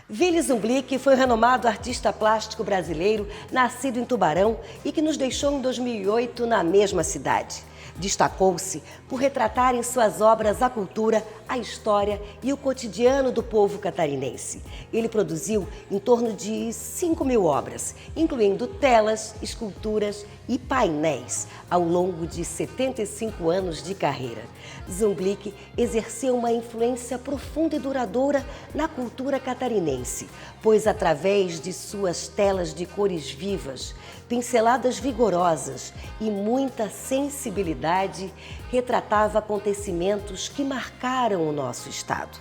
Willy Zumblick foi um renomado artista plástico brasileiro, nascido em Tubarão e que nos deixou em 2008 na mesma cidade. Destacou-se por retratar em suas obras a cultura, a história e o cotidiano do povo catarinense. Ele produziu em torno de 5.000 obras, incluindo telas, esculturas e painéis, ao longo de 75 anos de carreira. Zumblick exerceu uma influência profunda e duradoura na cultura catarinense, pois através de suas telas de cores vivas, pinceladas vigorosas e muita sensibilidade, retratava acontecimentos que marcaram o nosso estado.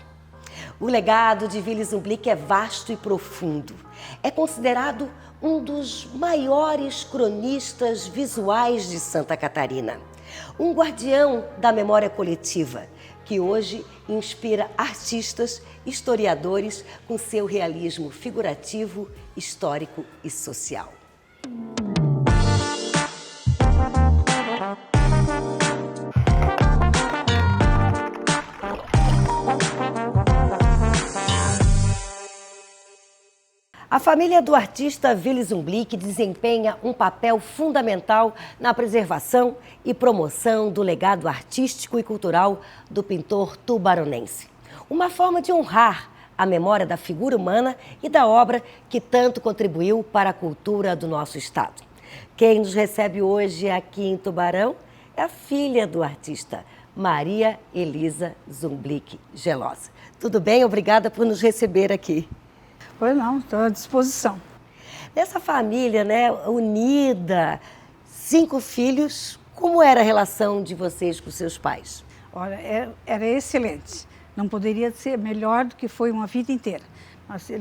O legado de Willy Zumblick é vasto e profundo. É considerado um dos maiores cronistas visuais de Santa Catarina. Um guardião da memória coletiva, que hoje inspira artistas, historiadores com seu realismo figurativo, histórico e social. A família do artista Willy Zumblick desempenha um papel fundamental na preservação e promoção do legado artístico e cultural do pintor tubaronense. Uma forma de honrar a memória da figura humana e da obra que tanto contribuiu para a cultura do nosso estado. Quem nos recebe hoje aqui em Tubarão é a filha do artista, Maria Elisa Zumblick Gelosa. Tudo bem? Obrigada por nos receber aqui. Pois não, estou à disposição. Nessa família, né, unida, 5 filhos, como era a relação de vocês com seus pais? Olha, era excelente. Não poderia ser melhor do que foi uma vida inteira.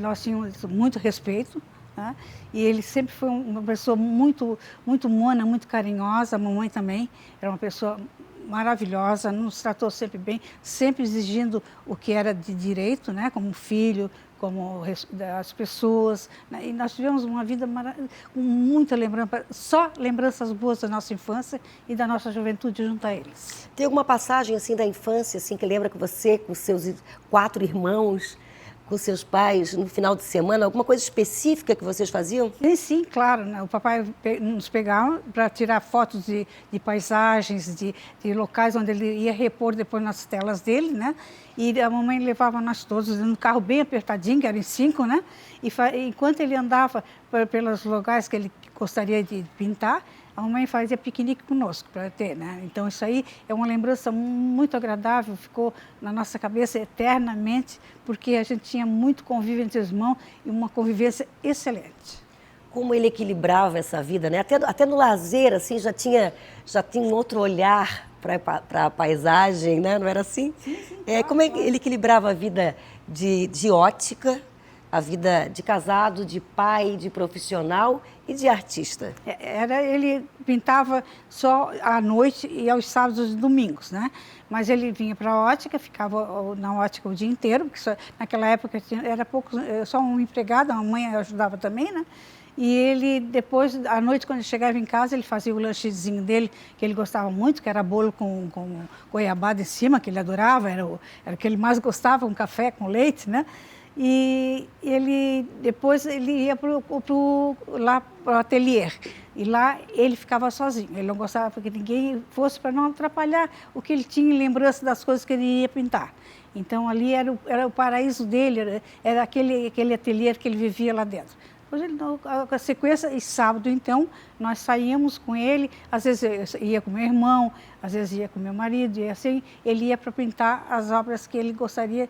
Nós tínhamos muito respeito, né? E ele sempre foi uma pessoa muito humana, muito carinhosa. A mamãe também era uma pessoa maravilhosa, nos tratou sempre bem, sempre exigindo o que era de direito, né? Como filho, como as pessoas, né? E nós tivemos uma vida com muita lembrança, só lembranças boas da nossa infância e da nossa juventude junto a eles. Tem alguma passagem assim da infância assim que lembra que você, com seus 4 irmãos, com seus pais, no final de semana, alguma coisa específica que vocês faziam? Sim, claro, né? O papai nos pegava para tirar fotos de paisagens, de locais onde ele ia repor depois nas telas dele, né? E a mamãe levava nós todos no carro bem apertadinho, que eram em 5, né? E enquanto ele andava pelos lugares que ele gostaria de pintar, a mamãe fazia piquenique conosco para ter, né? Então isso aí é uma lembrança muito agradável, ficou na nossa cabeça eternamente, porque a gente tinha muito convívio entre os irmãos e uma convivência excelente. Como ele equilibrava essa vida, né? Até no lazer, assim, já tinha um outro olhar para a paisagem, né? Não era assim? Sim, Como é que ele equilibrava a vida de ótica, a vida de casado, de pai, de profissional e de artista? Ele pintava só à noite e aos sábados e domingos, né? Mas ele vinha para a ótica, ficava na ótica o dia inteiro, porque naquela época era só um empregado, a mãe ajudava também, né? E ele, depois, à noite, quando ele chegava em casa, ele fazia o lanchezinho dele, que ele gostava muito, que era bolo com goiabada em cima, que ele adorava, era o que ele mais gostava, um café com leite, né? E depois ele ia lá para o ateliê. E lá ele ficava sozinho. Ele não gostava que ninguém fosse para não atrapalhar o que ele tinha em lembrança das coisas que ele ia pintar. Então ali era o paraíso dele, era aquele ateliê que ele vivia lá dentro. Depois a sequência, e sábado então, nós saíamos com ele, às vezes eu ia com meu irmão, às vezes ia com meu marido, e assim ele ia para pintar as obras que ele gostaria,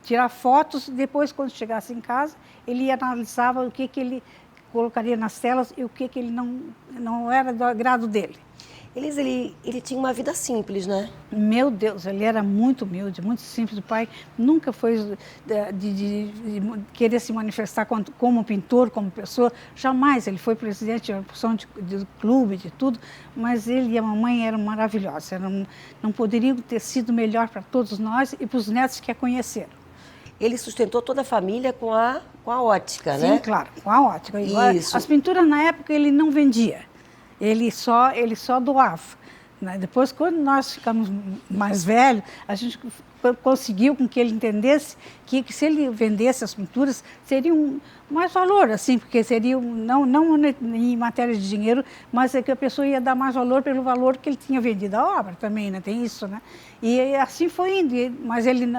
tirar fotos, depois quando chegasse em casa, ele analisava o que ele colocaria nas telas e o que ele não era do agrado dele. Ele tinha uma vida simples, né? Meu Deus, ele era muito humilde, muito simples. O pai nunca foi de querer se manifestar como pintor, como pessoa. Jamais. Ele foi presidente de clube, de tudo. Mas ele e a mamãe eram maravilhosos. Não poderiam ter sido melhor para todos nós e para os netos que a conheceram. Ele sustentou toda a família com a ótica, né? Sim, claro, com a ótica. Isso. As pinturas, na época, ele não vendia. Ele só doava. né? Depois, quando nós ficamos mais velhos, a gente conseguiu com que ele entendesse que se ele vendesse as pinturas, seria mais valor, assim, porque seria, não em matéria de dinheiro, mas é que a pessoa ia dar mais valor pelo valor que ele tinha vendido a obra também, né? Tem isso, né? E assim foi indo, mas ele,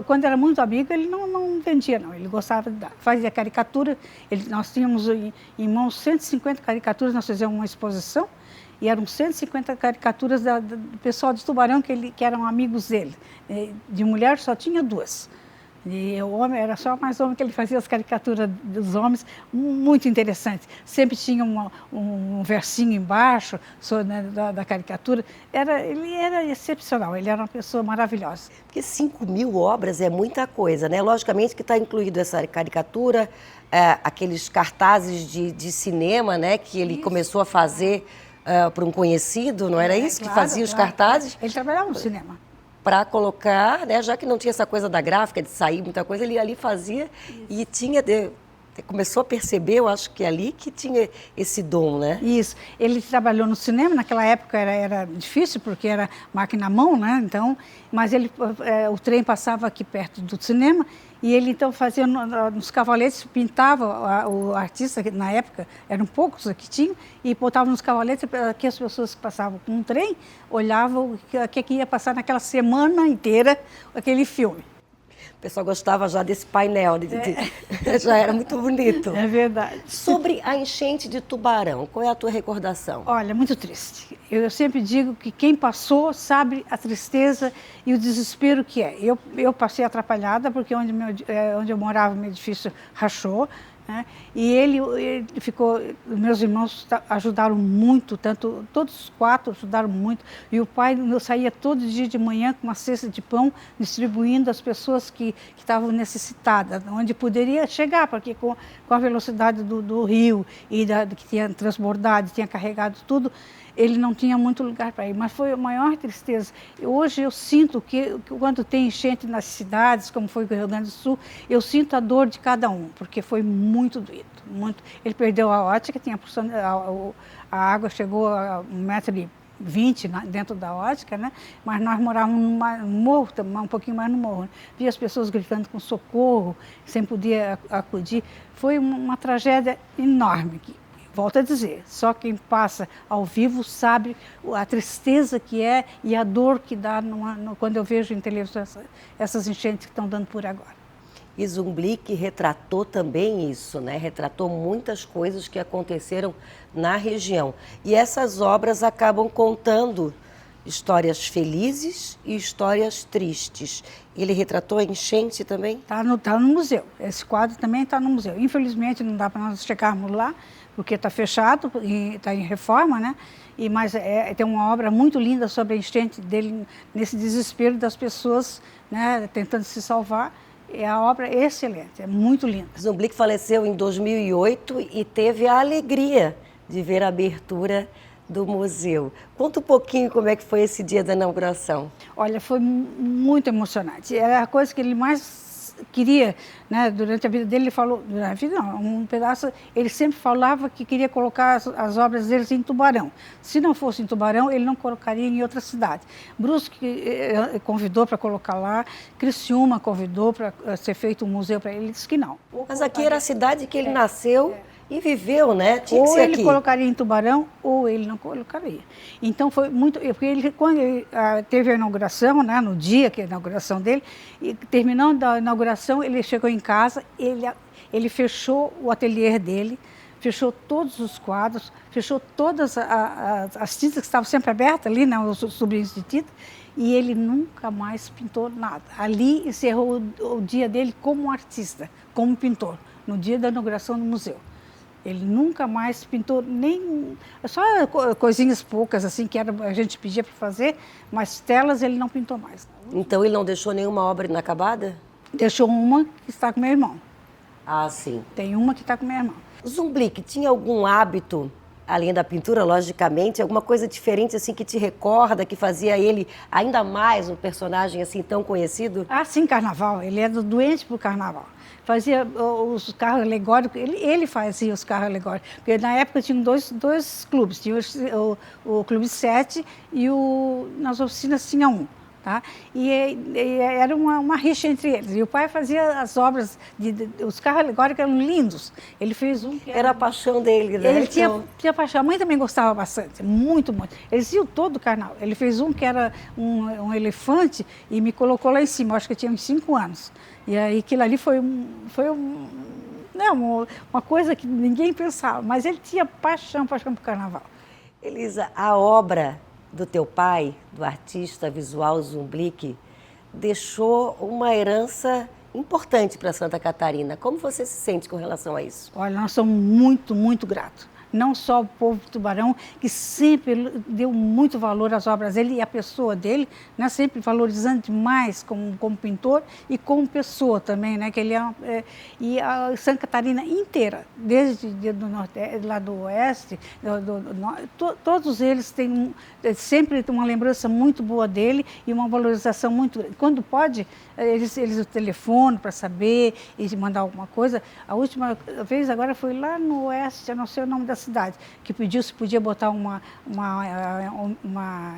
quando era muito amigo, ele não vendia, não. Ele gostava de fazia caricatura, nós tínhamos em mãos 150 caricaturas, nós fizemos uma exposição, e eram 150 caricaturas do pessoal de Tubarão, que eram amigos dele. De mulher só tinha 2. E o homem era só mais homem que ele fazia as caricaturas dos homens, muito interessantes. Sempre tinha um versinho embaixo né, da caricatura. Ele era excepcional, ele era uma pessoa maravilhosa. Porque 5.000 obras é muita coisa, né? Logicamente que está incluído essa caricatura, aqueles cartazes de cinema, né, que ele começou a fazer para um conhecido, não era isso? Claro, que fazia os cartazes? Ele trabalhava no cinema. Para colocar, né, já que não tinha essa coisa da gráfica, de sair muita coisa, ele ali fazia e começou a perceber, eu acho que ali que tinha esse dom, né? Isso. Ele trabalhou no cinema, naquela época era difícil, porque era máquina à mão, né? Então, mas o trem passava aqui perto do cinema e ele então fazia nos cavaletes, pintava o artista, que na época eram poucos que tinham, e botava nos cavaletes para que as pessoas que passavam com um trem olhavam o que ia passar naquela semana inteira aquele filme. O pessoal gostava já desse painel, já era muito bonito. É verdade. Sobre a enchente de Tubarão, qual é a tua recordação? Olha, muito triste. Eu sempre digo que quem passou sabe a tristeza e o desespero que é. Eu passei atrapalhada porque onde eu morava, o meu edifício rachou. Né? E ele ficou, meus irmãos ajudaram muito, todos os 4 ajudaram muito. E o pai saía todo dia de manhã com uma cesta de pão, distribuindo às pessoas que estavam necessitadas, onde poderia chegar, porque com a velocidade do rio e que tinha transbordado, tinha carregado tudo, ele não tinha muito lugar para ir, mas foi a maior tristeza. Hoje eu sinto que quando tem enchente nas cidades, como foi o Rio Grande do Sul, eu sinto a dor de cada um, porque foi muito doído, muito. Ele perdeu a ótica, a água chegou a 1,20 m dentro da ótica, né? Mas nós morávamos no morro, um pouquinho mais no morro. Né? Via as pessoas gritando com socorro, sem poder acudir. Foi uma tragédia enorme. Volto a dizer, só quem passa ao vivo sabe a tristeza que é e a dor que dá quando eu vejo em televisão essas enchentes que estão dando por agora. E Zumblick retratou também isso, né? Retratou muitas coisas que aconteceram na região. E essas obras acabam contando histórias felizes e histórias tristes. Ele retratou a enchente também? Tá no museu. Esse quadro também está no museu. Infelizmente não dá para nós chegarmos lá, porque está fechado e está em reforma, né? Mas tem uma obra muito linda sobre a enchente dele, nesse desespero das pessoas, né, tentando se salvar. A obra é excelente, é muito linda. Zumblick faleceu em 2008 e teve a alegria de ver a abertura do museu. Conta um pouquinho como é que foi esse dia da inauguração. Olha, foi muito emocionante. Era a coisa que ele mais queria, né, durante a vida dele. Ele falou, durante a vida não, um pedaço, ele sempre falava que queria colocar as obras deles em Tubarão. Se não fosse em Tubarão, ele não colocaria em outra cidade. Brusque convidou para colocar lá, Criciúma convidou para ser feito um museu para ele, ele disse que não. Mas aqui era a cidade que ele nasceu e viveu, né? Tinha que ser aqui. Ou ele colocaria em Tubarão, ou ele não colocaria. Então foi muito... Porque quando ele teve a inauguração, né, no dia que é a inauguração dele, e terminando a inauguração, ele chegou em casa, ele fechou o ateliê dele, fechou todos os quadros, fechou todas as tintas que estavam sempre abertas ali, né, os sobrinhos de tinta, e ele nunca mais pintou nada. Ali encerrou o dia dele como artista, como pintor, no dia da inauguração do museu. Ele nunca mais pintou só coisinhas poucas assim que a gente pedia para fazer, mas telas ele não pintou mais. Então ele não deixou nenhuma obra inacabada? Deixou uma que está com meu irmão. Ah, sim. Tem uma que está com meu irmão. Zumblick tinha algum hábito além da pintura, logicamente, alguma coisa diferente assim que te recorda, que fazia ele ainda mais um personagem assim tão conhecido? Ah, sim, carnaval. Ele era doente por carnaval. Fazia os carros alegóricos, ele fazia os carros alegóricos. Porque na época tinha dois clubes, tinha o Clube 7 e nas oficinas tinha um. Tá? E era uma rixa entre eles. E o pai fazia as obras, os carros alegóricos eram lindos. Ele fez um que era a paixão dele, né? Ele tinha paixão. A mãe também gostava bastante, muito, muito. Eles iam todo o carnaval. Ele fez um que era um elefante e me colocou lá em cima, acho que eu tinha uns 5 anos. E aí aquilo ali foi uma coisa que ninguém pensava, mas ele tinha paixão por carnaval. Elisa, a obra do teu pai, do artista visual Zumblik, deixou uma herança importante para Santa Catarina. Como você se sente com relação a isso? Olha, nós somos muito, muito gratos. Não só o povo de Tubarão, que sempre deu muito valor às obras dele e a pessoa dele, né, sempre valorizando demais como pintor e como pessoa também, né, que ele e a Santa Catarina inteira, desde do Nordeste, lá do Oeste, todos eles têm sempre uma lembrança muito boa dele e uma valorização muito grande. Quando pode, eles telefonam para saber e mandar alguma coisa. A última vez agora foi lá no Oeste, eu não sei o nome da cidade, que pediu se podia botar uma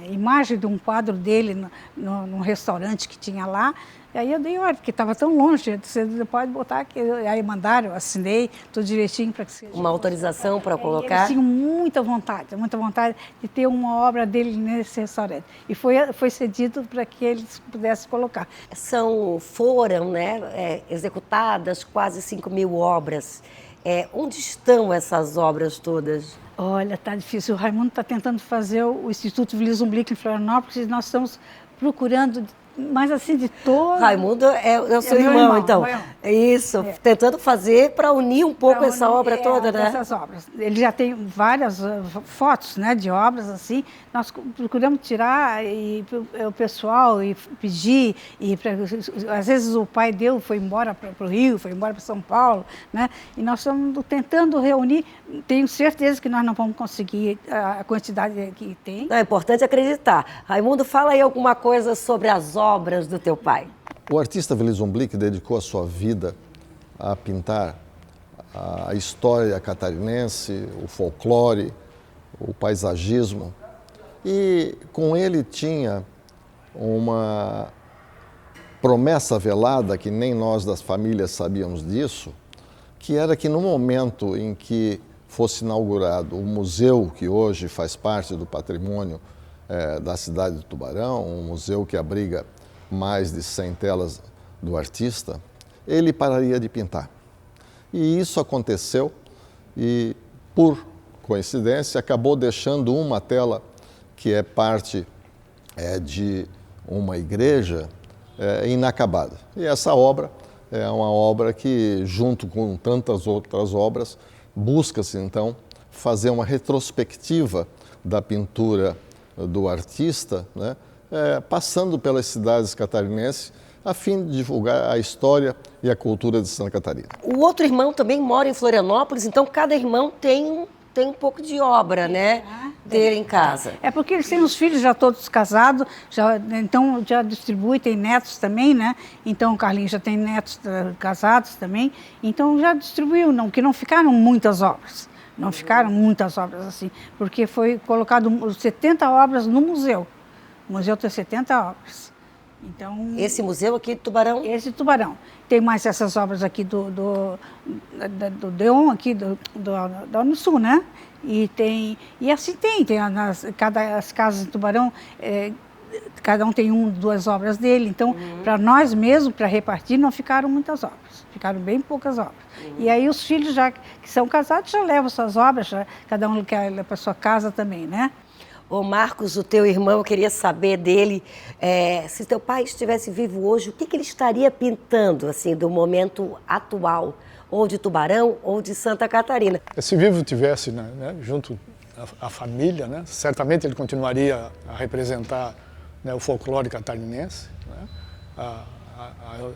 imagem de um quadro dele num restaurante que tinha lá. E aí eu dei ordem, porque estava tão longe, você pode botar aqui. Aí mandaram, eu assinei, tudo direitinho para que seja. Uma autorização para colocar? Eles tinham muita vontade de ter uma obra dele nesse restaurante. E foi cedido para que eles pudessem colocar. Foram, né, executadas quase 5.000 obras. Onde estão essas obras todas? Olha, tá difícil. O Raimundo está tentando fazer o Instituto Vila Zumblik em Florianópolis e nós estamos procurando, mas assim, de todo... Raimundo é o seu irmão, então. Isso, tentando fazer para unir um pouco essa obra toda, né? Essas obras. Ele já tem várias fotos, né, de obras assim. Nós procuramos tirar o pessoal e pedir. Às vezes o pai foi embora para o Rio, foi embora para São Paulo, né? E nós estamos tentando reunir. Tenho certeza que nós não vamos conseguir a quantidade que tem. É importante acreditar. Raimundo, fala aí alguma coisa sobre as obras do teu pai. O artista Vila Zumblik dedicou a sua vida a pintar a história catarinense, o folclore, o paisagismo. E com ele tinha uma promessa velada, que nem nós das famílias sabíamos disso, que era que no momento em que fosse inaugurado o museu que hoje faz parte do patrimônio da cidade de Tubarão, um museu que abriga mais de 100 telas do artista, ele pararia de pintar. E isso aconteceu e, por coincidência, acabou deixando uma tela que é parte de uma igreja inacabada. E essa obra é uma obra que, junto com tantas outras obras, busca-se, então, fazer uma retrospectiva da pintura do artista, né, passando pelas cidades catarinenses, a fim de divulgar a história e a cultura de Santa Catarina. O outro irmão também mora em Florianópolis, então cada irmão tem um pouco de obra, né, dele em casa. É porque eles têm os filhos já todos casados, então já distribui, tem netos também, né? Então o Carlinhos já tem netos casados também, então já distribuiu, que não ficaram muitas obras. Não ficaram muitas obras assim, porque foi colocado 70 obras no museu. O museu tem 70 obras. Então, esse museu aqui de Tubarão? Esse Tubarão. Tem mais essas obras aqui do Deon, aqui da Unisul, né? E assim tem as casas de Tubarão, cada um tem duas obras dele. Então, para nós mesmos, para repartir, não ficaram muitas obras. Ficaram bem poucas obras. E aí os filhos, já que são casados, já levam suas obras, cada um quer para sua casa também, né? Ô Marcos, o teu irmão, eu queria saber dele, se teu pai estivesse vivo hoje, o que ele estaria pintando, assim, do momento atual, ou de Tubarão, ou de Santa Catarina? Se vivo tivesse, né, junto à família, né, certamente ele continuaria a representar, né, o folclore catarinense, né,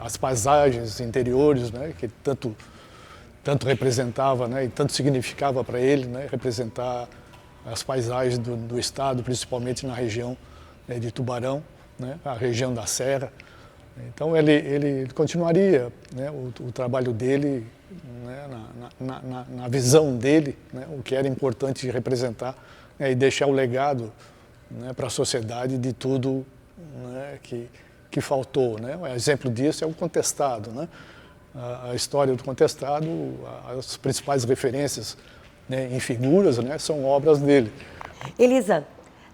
as paisagens interiores, né, que tanto representava, né, e tanto significava para ele, né, representar as paisagens do estado, principalmente na região, né, de Tubarão, né, a região da Serra. Então ele continuaria, né, o trabalho dele, né, na visão dele, né, o que era importante representar, né, e deixar o legado, né, para a sociedade de tudo, né, que faltou. Né? Um exemplo disso é o Contestado. Né? A história do Contestado, as principais referências, né, em figuras, né, são obras dele. Elisa,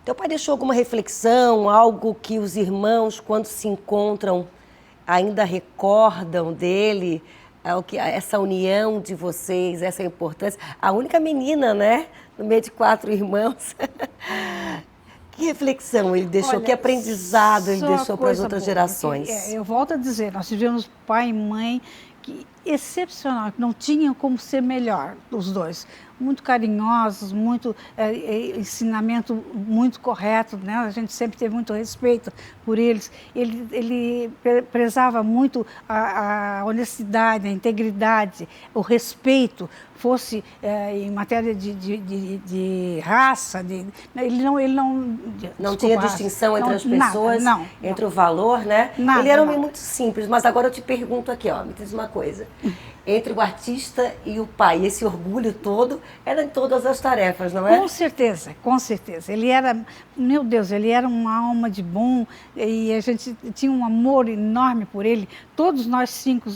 teu pai deixou alguma reflexão, algo que os irmãos, quando se encontram, ainda recordam dele? Essa união de vocês, essa importância. A única menina, né? No meio de 4 irmãos. Que reflexão ele deixou, Olha, que aprendizado ele deixou para as coisa outras boa, gerações? porque, eu volto a dizer, nós tivemos pai e mãe que excepcional, que não tinham como ser melhor, os dois. Muito carinhosos, muito ensinamento muito correto, né? A gente sempre teve muito respeito por eles. Ele prezava muito a honestidade, a integridade, o respeito, fosse em matéria de raça, ele não tinha distinção entre as pessoas, entre o valor, né? Nada, ele era um homem nada. muito simples, mas agora eu te pergunto aqui, ó, me diz uma coisa. Entre o artista e o pai, esse orgulho todo era em todas as tarefas, não é? Com certeza, com certeza. Ele era, meu Deus, ele era uma alma de bom e a gente tinha um amor enorme por ele. Todos nós 5,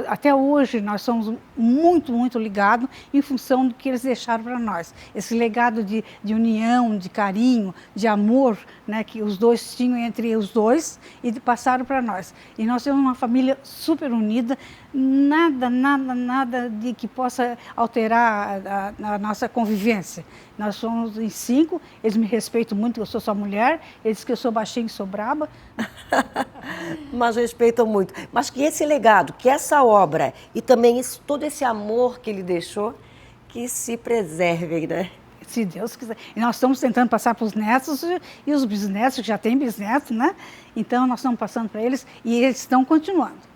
até hoje, nós somos muito, muito ligados em função do que eles deixaram para nós. Esse legado de união, de carinho, de amor, né, que os dois tinham entre os dois e passaram para nós. E nós temos uma família super unida, nada de que possa alterar a nossa convivência. Nós somos em 5, eles me respeitam muito, eu sou sua mulher, eles dizem que eu sou baixinho e sou braba. Mas respeitam muito. Mas que esse legado, que essa obra e também todo esse amor que ele deixou, que se preservem, né? Se Deus quiser. E nós estamos tentando passar para os netos e os bisnetos, que já têm bisnetos, né? Então nós estamos passando para eles e eles estão continuando.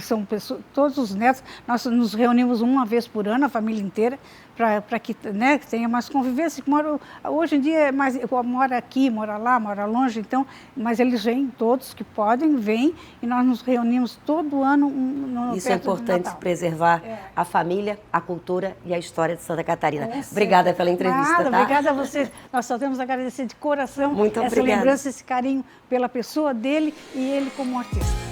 São pessoas, todos os netos, nós nos reunimos uma vez por ano, a família inteira, para que, né, que tenha mais convivência. Hoje em dia, mora aqui, mora lá, mora longe, então, mas eles vêm, todos que podem, vêm, e nós nos reunimos todo ano Isso é importante, preservar a família, a cultura e a história de Santa Catarina. Obrigada pela entrevista, tá? Obrigada a você. Nós só temos a agradecer de coração Muito essa obrigada. lembrança, esse carinho pela pessoa dele e ele como artista.